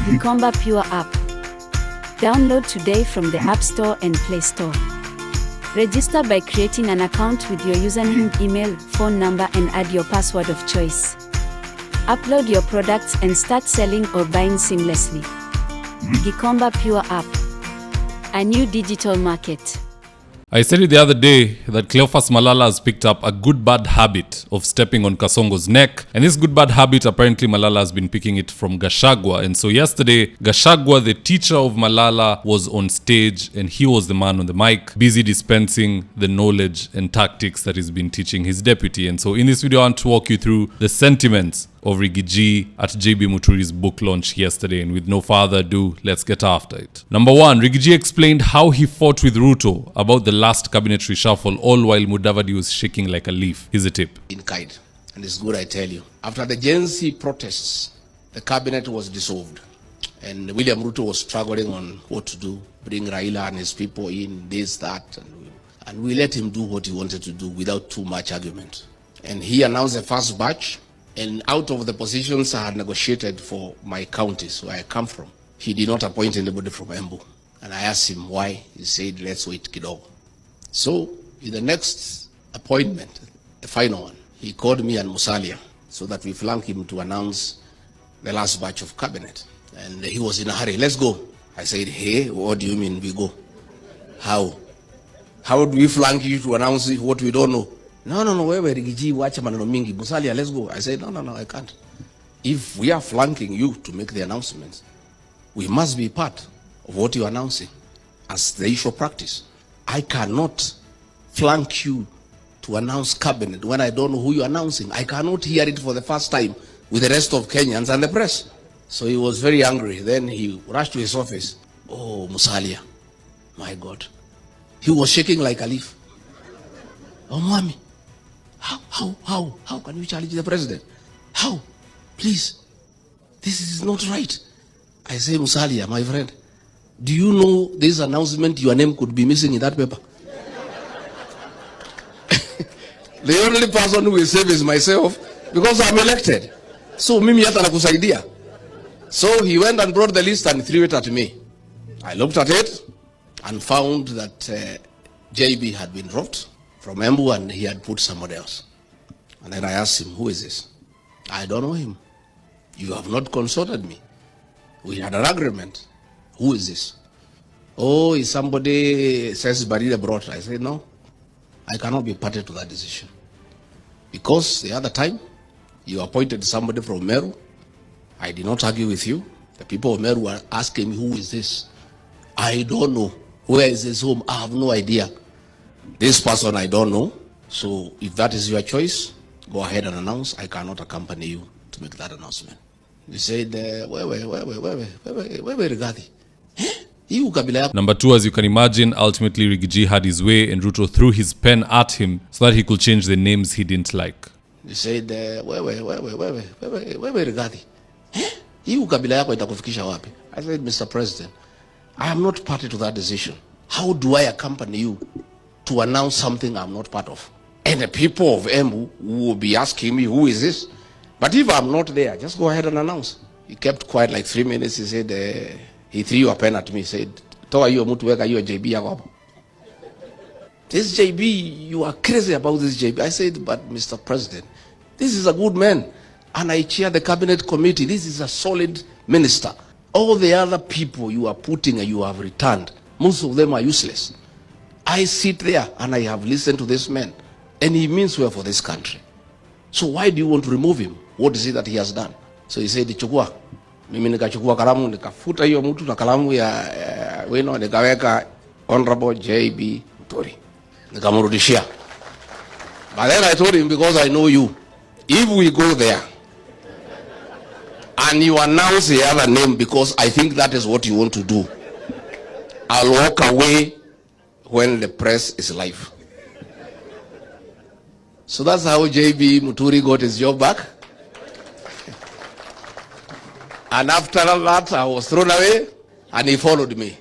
Gikomba Pure app. Download today from the App Store and Play Store. Register by creating an account with your username, email, phone number and add your password of choice. Upload your products and start selling or buying seamlessly. Gikomba Pure app. A new digital market. I said it the other day that Cleophas Malala has picked up a good bad habit of stepping on Kasongo's neck. And this good bad habit, apparently Malala has been picking it from Gachagua. And so yesterday, Gachagua, the teacher of Malala, was on stage and he was the man on the mic, busy dispensing the knowledge and tactics that he's been teaching his deputy. And so in this video, I want to walk you through the sentiments of Rigathi at JB Muturi's book launch yesterday. And with no further ado, let's get after it. Number one, Rigathi explained how he fought with Ruto about the last cabinet reshuffle, all while Mudavadi was shaking like a leaf. Here's a tip. In kind, and it's good I tell you. After the Gen Z protests, the cabinet was dissolved. And William Ruto was struggling on what to do, bring Raila and his people in, this, that. And we let him do what he wanted to do without too much argument. And he announced the first batch. And out of the positions I had negotiated for my counties where I come from, he did not appoint anybody from Embu. And I asked him why. He said, let's wait kidogo. So in the next appointment, the final one, he called me and Musalia so that we flanked him to announce the last batch of cabinet. And he was in a hurry. Let's go. I said, hey, what do you mean we go? How? How do we flank you to announce what we don't know? No, wewe Rigathi wacha maneno mingi. Musalia, let's go. I said, no, I can't. If we are flanking you to make the announcements, we must be part of what you're announcing as the usual practice. I cannot flank you to announce cabinet when I don't know who you're announcing. I cannot hear it for the first time with the rest of Kenyans and the press. So he was very angry. Then he rushed to his office. Oh, Musalia, my God. He was shaking like a leaf. Oh, mommy. How can you challenge the president? How? Please. This is not right. I say, Musalia, my friend, do you know this announcement, your name could be missing in that paper? The only person who will save is myself because I'm elected. So mimi hata nakusaidia. So he went and brought the list and threw it at me. I looked at it and found that JB had been dropped from Embu and he had put somebody else. And then I asked him, who is this? I don't know him. You have not consulted me. We had an agreement. Who is this? Oh, is somebody says Barida brought. I said, no, I cannot be party to that decision. Because the other time, you appointed somebody from Meru. I did not argue with you. The people of Meru were asking me, who is this? I don't know. Where is this home? I have no idea. This person I don't know. So if that is your choice, go ahead and announce. I cannot accompany you to make that announcement. He said, where Rigathi? Number two, as you can imagine, ultimately Rigathi had his way and Ruto threw his pen at him so that he could change the names he didn't like. He said, where Rigathi? Hii ukabila yako itakufikisha wapi? I said, Mr. President, I am not party to that decision. How do I accompany you to announce something I'm not part of? And the people of Embu will be asking me, who is this? But if I'm not there, just go ahead and announce. He kept quiet like 3 minutes. He said, he threw a pen at me. He said, toa hiyo mtu weka hiyo JB yako hapo. This JB, you are crazy about this JB. I said, but Mr. President, this is a good man. And I chair the cabinet committee. This is a solid minister. All the other people you are putting and you have returned, most of them are useless. I sit there and I have listened to this man. And he means well for this country. So why do you want to remove him? What is it that he has done? So he said, chukua. Mimi nikachukua kalamu, nikafuta hiyo mtu na kalamu ya wino, nikaweka Honorable JB Muturi. Nikamrudishia. But then I told him, because I know you, if we go there and you announce the other name because I think that is what you want to do, I'll walk away when the press is live. So that's how JB Muturi got his job back. And after that, I was thrown away and he followed me.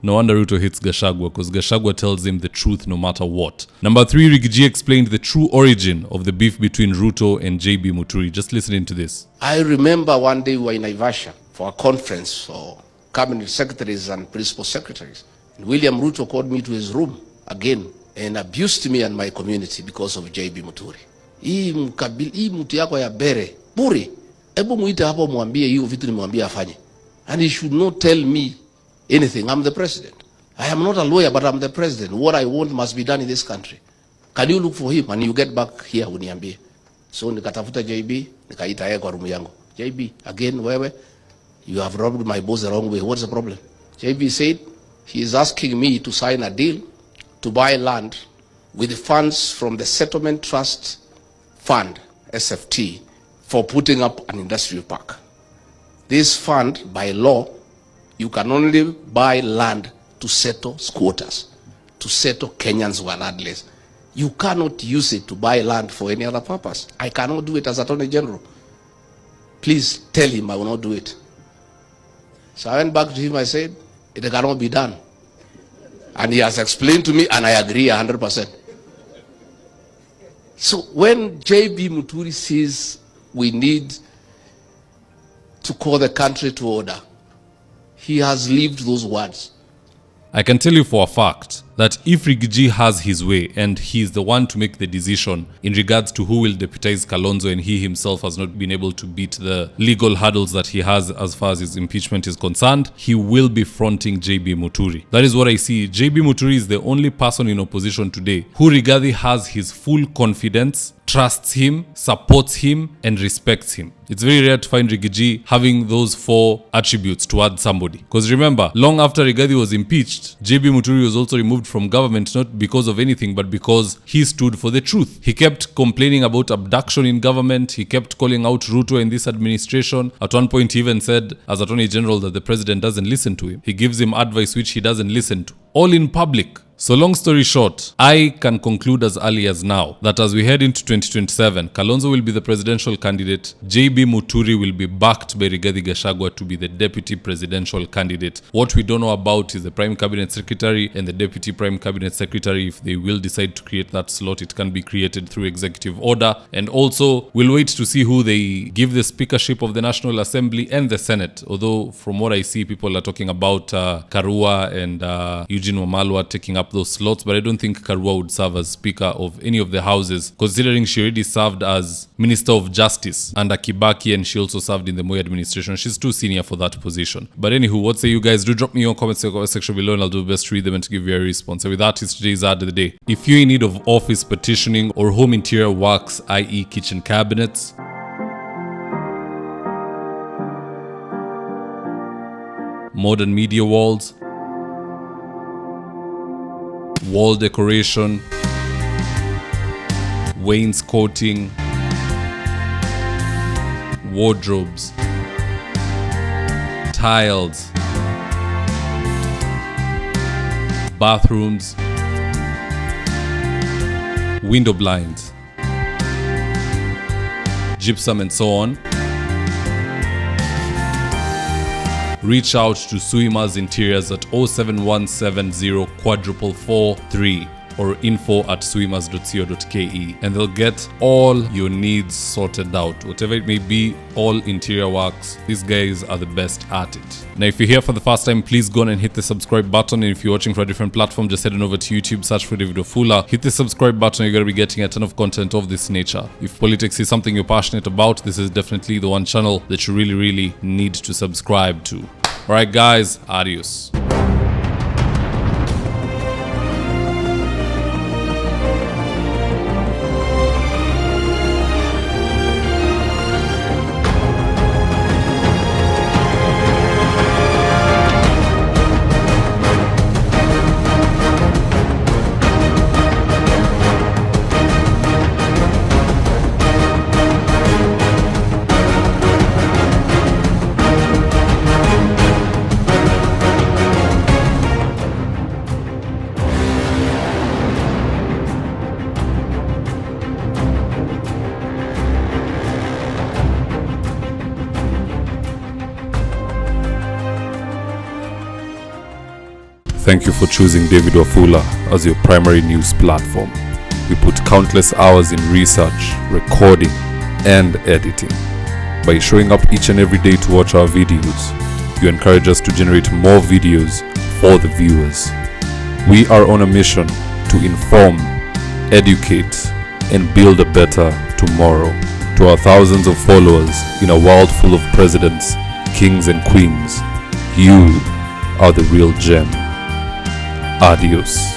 No wonder Ruto hits Gachagua, because Gachagua tells him the truth no matter what. Number 3, Rigathi explained the true origin of the beef between Ruto and JB Muturi. Just listening to this. I remember one day we were in Naivasha for a conference for cabinet secretaries and principal secretaries. And William Ruto called me to his room again and abused me and my community because of JB Muturi. Hii mtu yako ya bere, bure. Hebu muite hapo mwambie hiyo vitu nimwambie afanye. And he should not tell me anything. I'm the president. I am not a lawyer, but I'm the president. What I want must be done in this country. Can you look for him and you get back here uniambie? So nikatafuta JB, nikaita yeye kwa room yangu. JB, again wewe, you have robbed my boss the wrong way. What's the problem? JB said he is asking me to sign a deal to buy land with the funds from the Settlement Trust Fund, SFT, for putting up an industrial park. This fund, by law, you can only buy land to settle squatters, to settle Kenyans who are landless. You cannot use it to buy land for any other purpose. I cannot do it as Attorney General. Please tell him I will not do it. So I went back to him, I said, it cannot be done. And he has explained to me, and I agree 100%. So when JB Muturi says we need to call the country to order, he has lived those words. I can tell you for a fact that if Rigathi has his way and he is the one to make the decision in regards to who will deputize Kalonzo, and he himself has not been able to beat the legal hurdles that he has as far as his impeachment is concerned, he will be fronting JB Muturi. That is what I see. JB Muturi is the only person in opposition today who Rigathi has his full confidence, trusts him, supports him, and respects him. It's very rare to find Rigathi having those 4 attributes towards somebody. Because remember, long after Rigathi was impeached, JB Muturi was also removed from government, not because of anything, but because he stood for the truth. He kept complaining about abduction in government. He kept calling out Ruto in this administration. At one point, he even said, as Attorney General, that the president doesn't listen to him. He gives him advice which he doesn't listen to. All in public. So long story short, I can conclude as early as now that as we head into 2027, Kalonzo will be the presidential candidate. JB Muturi will be backed by Rigathi Gachagua to be the deputy presidential candidate. What we don't know about is the prime cabinet secretary and the deputy prime cabinet secretary. If they will decide to create that slot, it can be created through executive order. And also, we'll wait to see who they give the speakership of the National Assembly and the Senate. Although, from what I see, people are talking about Karua and Eugene Wamalwa taking up those slots, but I don't think Karua would serve as Speaker of any of the houses, considering she already served as Minister of Justice under Kibaki, and she also served in the Moi administration. She's too senior for that position. But anywho, what say you guys? Do drop me your comments in the comment section below, and I'll do my best to read them and to give you a response. And with that, is today's ad of the day. If you're in need of office petitioning or home interior works, i.e. kitchen cabinets, modern media walls, wall decoration, wainscoting, wardrobes, tiles, bathrooms, window blinds, gypsum, and so on, reach out to Suima's Interiors at 07170 443 or info@suimas.co.ke, and they'll get all your needs sorted out. Whatever it may be, all interior works, these guys are the best at it. Now, if you're here for the first time, please go on and hit the subscribe button. And if you're watching for a different platform, just head on over to YouTube, search for David Wafula, hit the subscribe button. You're going to be getting a ton of content of this nature. If politics is something you're passionate about, this is definitely the one channel that you really need to subscribe to. Alright guys, adios. Thank you for choosing David Wafula as your primary news platform. We put countless hours in research, recording, and editing. By showing up each and every day to watch our videos, you encourage us to generate more videos for the viewers. We are on a mission to inform, educate, and build a better tomorrow. To our thousands of followers in a world full of presidents, kings, and queens, you are the real gem. Adios.